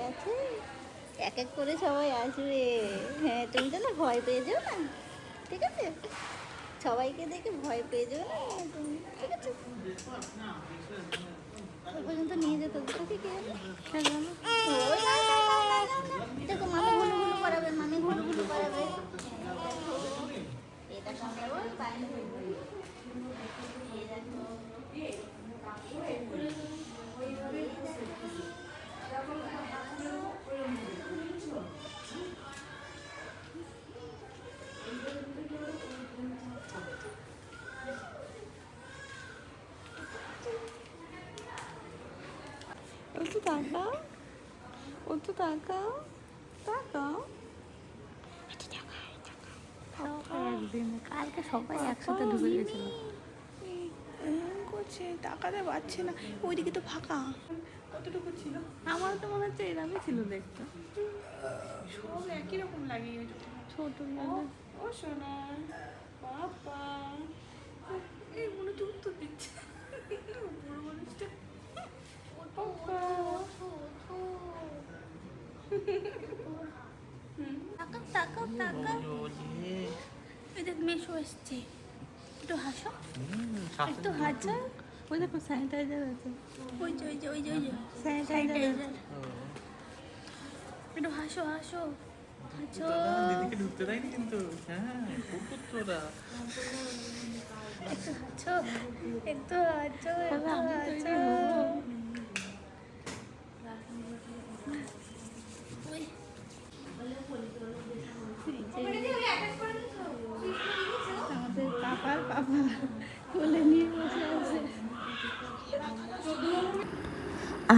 আছে, এক এক করে সবাই আসবে। হ্যাঁ, তুমি তো না ভয় পেয়ে যাও না, ঠিক আছে? সবাইকে দেখে ভয় পেয়ে যাও না তুমি, ঠিক আছে? ওই পর্যন্ত নিয়ে যেত কোথায় কে জানো? ওই না, না, না, না, না, না। দেখো মামি ঘুলু ঘুলু করাবে, মামি ঘুলু ঘুলু করাবে। এটা সামলাবো, বাইরে একটু তাকাও, একটু তাকাও, তাকাও। একদিন কালকে সবাই একসাথে ঢুকে গেছিল। করছে, তাকাতে পারছে না। ওইদিকে তো ফাঁকা। কতটুকু ছিল? আমার তো মনে হচ্ছে এরকমই ছিল দেখতে। সব একই রকম লাগে। ছোট ও সোনা বাবা, এই মনে হচ্ছে উত্তর দিচ্ছে বড় মানুষটা। তাকাও তাকাও তাকাও। এই দেখ মেশো এসছে, একটু হাসো, একটু হাসো। ওই দেখো স্যানিটাইজার আছে, ওই যে ওই যে ওই যে ওই যে স্যানিটাইজার। একটু হাসো হাসো হাসো। দিদিকে ঢুকতে দেয়নি কিন্তু। হ্যাঁ, কুকুর তোরা। একটু হাসো, একটু হাসো, একটু হাসো। ওই আমাদের পাপার পাপা কোলে নিয়ে বসে আছে।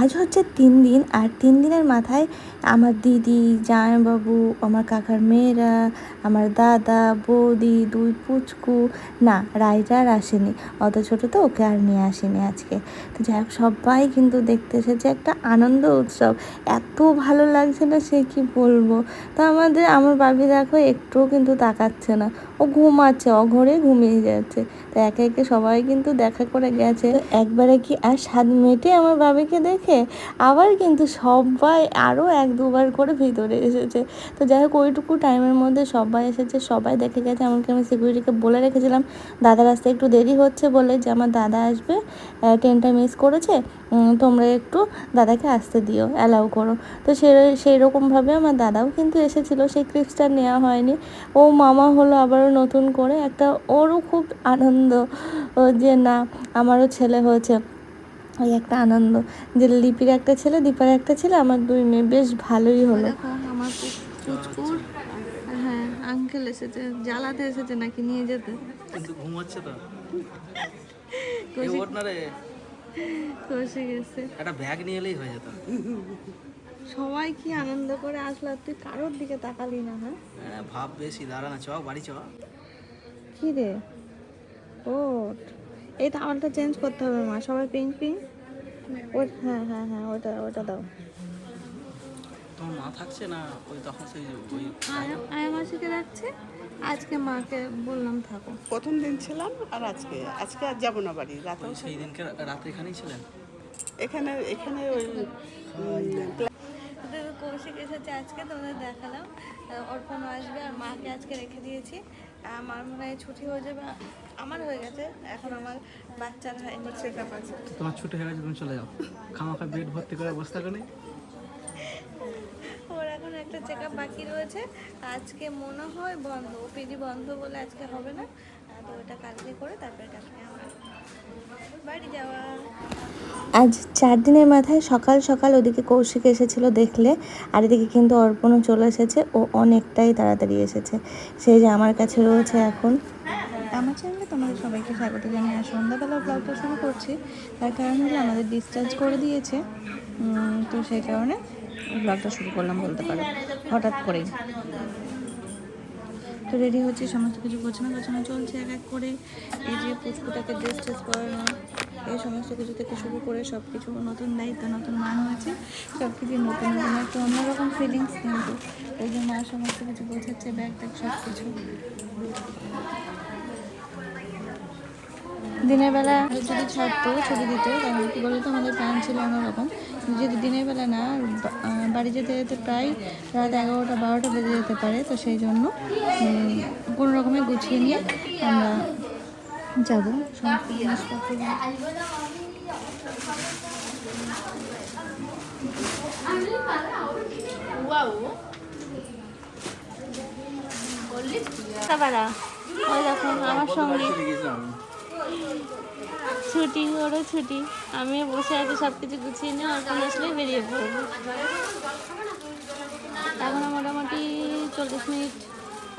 আজ হচ্ছে 3 দিন, আর 3 দিনের মাথায় আমার দিদি, জামাইবাবু, আমার কাকার মেয়েরা, আমার দাদা, বৌদি, 2 পুচকু, না রাইজা আর আসেনি, অত ছোটো তো ওকে আর নিয়ে আসেনি আজকে। তো যাই হোক সবাই কিন্তু দেখতে এসেছে, একটা আনন্দ উৎসব, এত ভালো লাগছে না সে কি বলবো। তো আমার বাবি দেখো একটুও কিন্তু তাকাচ্ছে না, ও ঘুমাচ্ছে, অঘরে ঘুমিয়ে যাচ্ছে। তো একে একে সবাই কিন্তু দেখা করে গেছে। একবারে কি আর স্বাদ মেটে আমার বাবিকে দেখে, আবার কিন্তু সবাই আরও 1-2 বার করে ভিতরে এসেছে। তো যাই হোক ওইটুকু টাইমের মধ্যে সবাই এসেছে, সবাই দেখে গেছে। এমনকি আমি সিকিউরিটিকে বলে রেখেছিলাম দাদার আসতে একটু দেরি হচ্ছে বলে, যে আমার দাদা আসবে, ট্রেনটা মিস করেছে, তোমরা একটু দাদাকে আসতে দিও, অ্যালাউ করো। তো সেই রকমভাবে আমার দাদাও কিন্তু এসেছিলো, সেই ক্লিপসটা নেওয়া হয়নি। ও মামা হলো আবারও নতুন করে একটা, ওরও খুব আনন্দ যে না আমারও ছেলে হয়েছে, ওই একটা আনন্দ যে লিপির একটা ছেলে, দীপার একটা ছেলে, আমার 2 মেয়ে, বেশ ভালোই হলো। দেখো আমার পুচকুর, হ্যাঁ আঙ্কেল এসেছে, জ্বালাতে এসেছে নাকি নিয়ে যেতে। কিন্তু ঘুমাচ্ছে তো। কষে ওঠ না রে, কষে গেছে। একটা ব্যাগ নিয়ে এলেই হয়ে যেত। সবাই কি আনন্দ করে আসলো, আর তুই কারোর দিকে তাকালি না? হ্যাঁ হ্যাঁ, ভাব বেশি, দাঁড়া না, চ বাড়ি চ। কি রে, ওঠ। এই টাওয়ালটা চেঞ্জ করতে হবে মা, সবাই পিঙ্ক পিঙ্ক। হ্যাঁ হ্যাঁ হ্যাঁ, ওটা ওটা দাও। তোমার মা থাকছে না, ওই তখন সেই ওই আয়া মাসিকে রাখছে, আজকে মাকে বললাম থাকো। প্রথম দিন ছিলাম, আর আজকে আর যাবো না বাড়ি। রাতে ওই সেই দিনকে রাতে এখানেই ছিলেন। এখানে ওই কৌশিক এসেছে আজকে, তোমাদের দেখালাম। অর্পণ আসবে, আর মাকে আজকে রেখে দিয়েছি। আমার মনে হয় ছুটি হয়ে যাবে, আমার হয়ে গেছে, এখন আমার বাচ্চার হয়নি। চেকআপ আছে। তোমার ছুটি হয়ে গেছে, তুমি চলে যাও। খামাখা বেড ভর্তি করে বসে থাকো নি। ওর এখন একটা চেক আপ বাকি রয়েছে, আজকে মনে হয় বন্ধ, ওপিডি বন্ধ বলে আজকে হবে না। তো ওটা কালকে করে তারপরে কালকে আমার বাড়ি যাওয়া। আজ 4 দিনের মাথায় সকাল সকাল ওদিকে কৌশিক এসেছিল দেখলে, আর এদিকে কিন্তু অর্পণও চলে এসেছে, ও অনেকটাই তাড়াতাড়ি এসেছে। সেই যে আমার কাছে রয়েছে এখন। আমার চ্যানেলে তোমাদের সবাইকে স্বাগত জানিয়ে আর সন্ধ্যাবেলা ব্লগটা শুরু করছি, তার কারণ হলো আমাদের ডিসচার্জ করে দিয়েছে, তো সেই কারণে ব্লগটা শুরু করলাম বলতে পারো, হঠাৎ করেই। তো রেডি হচ্ছে, সমস্ত কিছু গোছানো চলছে এক এক করে। এই যে পুচকুটাকে ড্রেস ট্রেস পরানো, এই সমস্ত কিছু থেকে শুরু করে সব কিছু নতুন দায়িত্ব, নতুন মা হয়েছে, সব কিছু নতুন নতুন একটা অন্যরকম ফিলিংস। কিন্তু ওই যে মা সমস্ত কিছু গোছাচ্ছে, ব্যাগ ট্যাগ সব কিছু। দিনের বেলা যদি ছাড়তো ছুটি দিত কারণ কী বলতো আমাদের প্ল্যান ছিল অন্যরকম, যদি দিনের বেলা না বাড়ি যেতে যেতে প্রায় রাত 11টা 12টা বেজে যেতে পারে, তো সেই জন্য কোনো রকমে গুছিয়ে নিয়ে আমরা যাবো সমস্ত জিনিসপত্র। ওই দেখুন আমার সঙ্গে ছুটি, ওরও ছুটি, আমি বসে আছি সব কিছু গুছিয়ে নিয়ে অর্পণ আসলেই বেরিয়ে পড়বো। এখনো মোটামুটি 40 মিনিট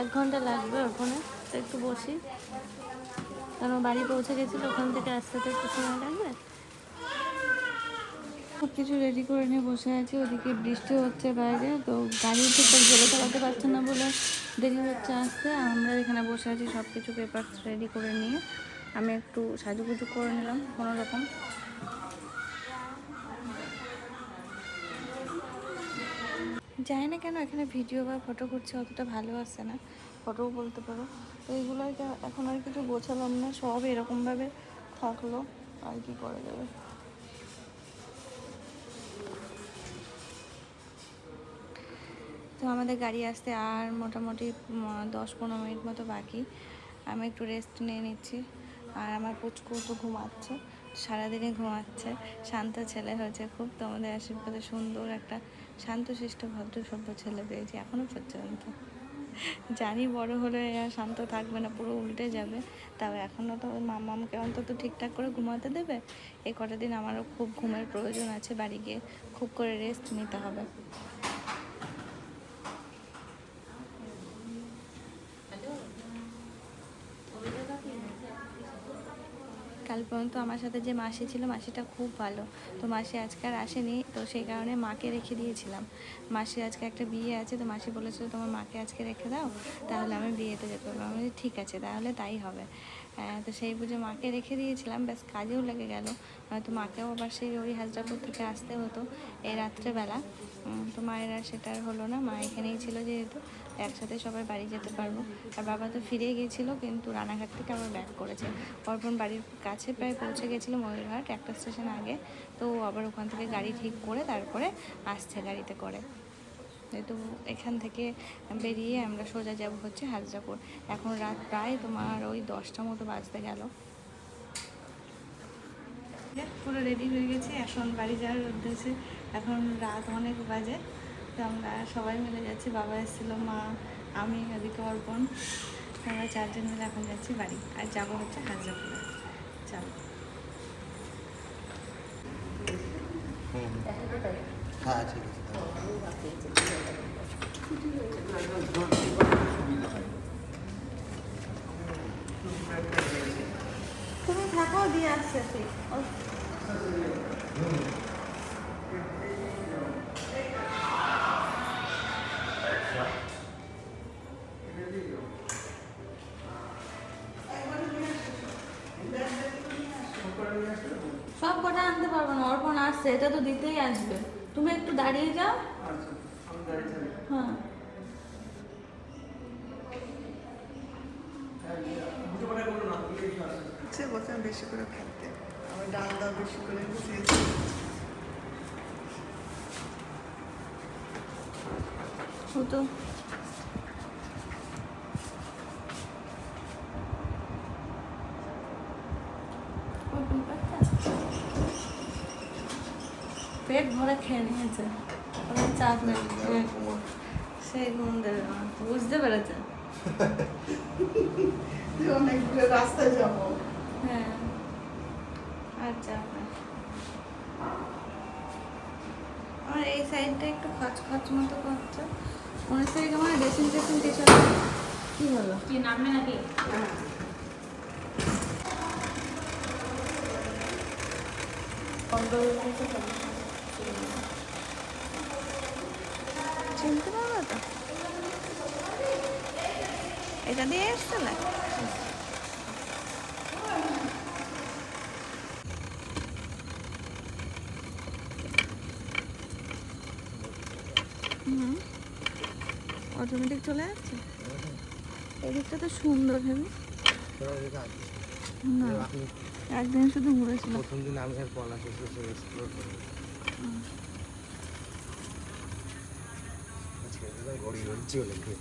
1 ঘন্টা লাগবে ওখানে, তো একটু বসি কারণ বাড়ি পৌঁছে গেছিলো, ওখান থেকে আসতে তো একটু সময় লাগবে। সব কিছু রেডি করে নিয়ে বসে আছি, ওদিকে বৃষ্টি হচ্ছে বাইরে, তো গাড়ি ঠিকঠাক জলে চালাতে পারছে না বলে দেরি হচ্ছে আসতে। আমরা এখানে বসে আছি সব কিছু পেপার রেডি করে নিয়ে, আমি একটু সাজুগুজু করে নিলাম কোনো রকম। জানি না কেন এখানে ভিডিও বা ফটো করছে অতটা ভালো আসে না, ফটোও বলতে পারো। তো এইগুলো এখন আর কিছু গোছালাম না, সব এরকমভাবে থাকলো, আর কি করা যাবে। তো আমাদের গাড়ি আসতে আর মোটামুটি 10-15 মিনিট মতো বাকি। আমি একটু রেস্ট নিয়ে নিচ্ছি, আর আমার পুচকু তো ঘুমাচ্ছে, সারাদিনই ঘুমাচ্ছে। শান্ত ছেলে হয়েছে খুব, তো আমাদের আশীর্বাদে সুন্দর একটা শান্তশিষ্ট ভদ্র সভ্য ছেলে পেয়েছি এখনও পর্যন্ত। জানি বড় হলে আর শান্ত থাকবে না, পুরো উল্টে যাবে, তবে এখনও তো মামাকে অন্তত ঠিকঠাক করে ঘুমাতে দেবে। এই কটা দিন আমারও খুব ঘুমের প্রয়োজন আছে, বাড়ি গিয়ে খুব করে রেস্ট নিতে হবে। কাল পর্যন্ত আমার সাথে যে মাসি ছিল, মাসিটা খুব ভালো, তো মাসি আজকে আর আসেনি, তো সেই কারণে মাকে রেখে দিয়েছিলাম। মাসি আজকে একটা বিয়ে আছে, তো মাসি বলেছিল তোমার মাকে আজকে রেখে দাও, তাহলে আমি বিয়েতে যেতে পারবো। আমি বলি ঠিক আছে, তাহলে তাই হবে। তো সেই বুঝে মাকে রেখে দিয়েছিলাম, ব্যাস কাজেও লেগে গেল, নয়তো মাকেও আবার সেই ওই হাজরাপুর থেকে আসতে হতো এই রাত্রেবেলা। তো মায়ের আর সেটা আর হলো না, মা এখানেই ছিল যেহেতু, একসাথে সবাই বাড়ি যেতে পারবো। আর বাবা তো ফিরে গিয়েছিলো, কিন্তু রানাঘাট থেকে আবার ব্যাক করেছে। অর্পণ বাড়ির কাছে প্রায় পৌঁছে গেছিলো, ময়ূরঘাট একটা স্টেশন আগে, তো আবার ওখান থেকে গাড়ি ঠিক করে তারপরে আসছে গাড়িতে করে। তো এখান থেকে বেরিয়ে আমরা সোজা যাব হচ্ছে হাজরাপুর। এখন রাত প্রায় তোমার ওই 10টা মতো বাজতে গেল। পুরো রেডি হয়ে গেছি এখন বাড়ি যাওয়ার উদ্দেশ্যে। এখন রাত অনেক বাজে, তো আমরা সবাই মিলে যাচ্ছি, বাবা এসেছিলো, মা, আমি, ওদিকে অর্পণ, আমরা 4 জন মিলে এখন যাচ্ছি বাড়ি, আর যাবো হচ্ছে হাজরাপুরে। চলো। হ্যাঁ ঠিক আছে। তুমি থাকো, দিয়ে আসছে ঠিক। সব কটা আনতে পারবো না, অর্পণ আসছে, এটা তো দিতেই আসবে। তুমি একটু দাঁড়িয়ে যাও। হ্যাঁ বলছেন বেশি করে খাইতে, আমি ডাল দাও বেশি করে হতো। পেট ভরে খেয়ে নিয়েছে, চাপ নেই, সেই মন্দির বুঝতে পেরেছে। অনেকগুলো রাস্তায় যাবো। হ্যাঁ, আর চাপ নেই। আমার এই সাইডটা একটু খচখচ মতো করছে, অনেক সাইড আমার ড্রেসিং টি-শার্ট। কি হলো, কি নামবে নাকি? চিনতে পারবো তো, এটা দিয়ে এসছে না? অটোমেটিক চলে যাচ্ছে। এদিকটা তো সুন্দর, ভেবে না একদিন শুধু ঘুরেছিল। প্রথম দিন আমি আর পলাশ এসে এক্সপ্লোর করবো। আজকে ঘড়ি হচ্ছে অনেকে।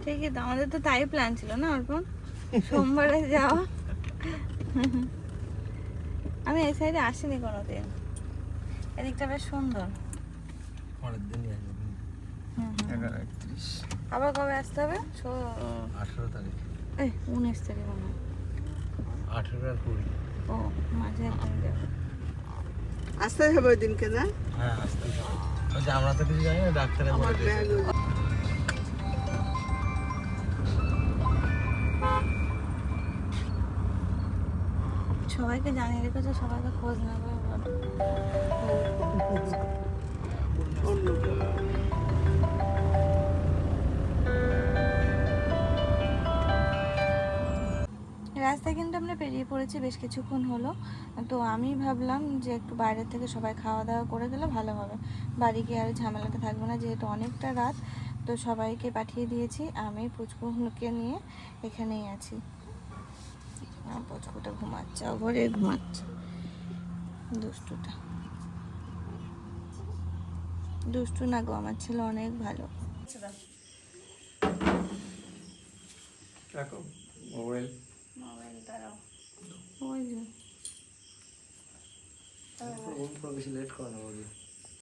ঠিকই তো, আমাদের তো তাই প্ল্যান ছিল না অর্পণ, সোমবারে যাওয়া। আমি এই সাইডে আসিনি কোনোদিন, এদিকটা বেশ সুন্দর। পরের দিনই আসবে। 11:31 আবার কবে আসতে হবে? 18 তারিখ। এই 19 তারিখ মনে হয়। 18 আর 20। ও মাঝে একদিন যাবো। আসতে হবে ওই দিনকে না? হ্যাঁ আসতে হবে। ওই যে আমরা তো কিছু জানি না, ডাক্তারে বলে দিয়েছে। সবাইকে জানিয়ে রেখেছো, সবাইকে খোঁজ নেবে এবার। রাস্তায় কিন্তু আমরা বেরিয়ে পড়েছি বেশ কিছুক্ষণ হলো। তো আমি ভাবলাম যে একটু বাইরে থেকে সবাই খাওয়া দাওয়া করে গেলে ভালো হবে, বাড়ি গিয়ে আর ঝামেলাটা থাকবে না, যেহেতু অনেকটা রাত। তো সবাইকে পাঠিয়ে দিয়েছি, আমি পুচকুকে নিয়ে এখানেই আছি। পুচকুটা ঘুমাচ্ছে, অঘরে ঘুমাচ্ছে, দুষ্টুটা। দুষ্টু না গো, আমার ছেলে অনেক ভালো। রাখো মোবাইল। মোবাইল দাঁড়াও, ওই যে বেশি লেট করো না।